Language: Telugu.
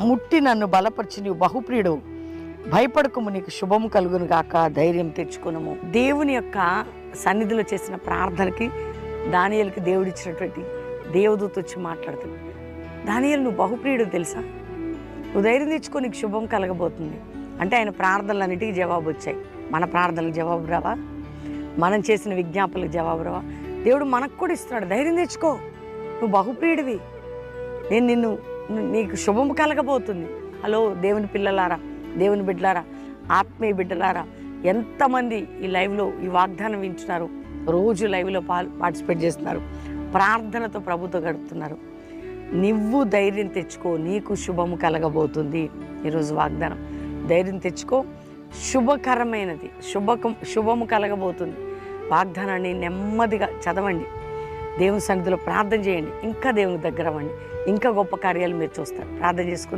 ముట్టి నన్ను బలపరిచి నీవు బహుప్రియుడు, భయపడకము, నీకు శుభము కలుగును గాక, ధైర్యం తెచ్చుకునము. దేవుని యొక్క సన్నిధిలో చేసిన ప్రార్థనకి దానియేలుకి దేవుడిచ్చినటువంటి దేవదూత వచ్చి మాట్లాడుతుంది. దానియేలు, నువ్వు బహుప్రియుడు తెలుసా, నువ్వు ధైర్యం తెచ్చుకో, నీకు శుభం కలగబోతుంది అంటే ఆయన ప్రార్థనలన్నిటికీ జవాబు వచ్చాయి. మన ప్రార్థనలకు జవాబు రావా? మనం చేసిన విజ్ఞాపనలకు జవాబు రావా? దేవుడు మనకు కూడా ఇస్తున్నాడు, ధైర్యం తెచ్చుకో, నువ్వు బహుప్రియుడివి, నేను నీకు శుభము కలగబోతుంది. హలో దేవుని పిల్లలారా, దేవుని బిడ్డలారా, ఆత్మీయ బిడ్డలారా, ఎంతమంది ఈ లైవ్లో ఈ వాగ్దానం వింటున్నారు, రోజు లైవ్లో పార్టిసిపేట్ చేస్తున్నారు, ప్రార్థనతో ప్రభుతో గడుపుతున్నారు. నువ్వు ధైర్యం తెచ్చుకో, నీకు శుభము కలగబోతుంది. ఈరోజు వాగ్దానం, ధైర్యం తెచ్చుకో, శుభకరమైనది, శుభము కలగబోతుంది. వాగ్దానాన్ని నెమ్మదిగా చదవండి, దేవుని సన్నిధిలో ప్రార్థన చేయండి, ఇంకా దేవుని దగ్గర అవ్వండి, ఇంకా గొప్ప కార్యాలు మీరు చూస్తారు. ప్రార్థన చేసుకుని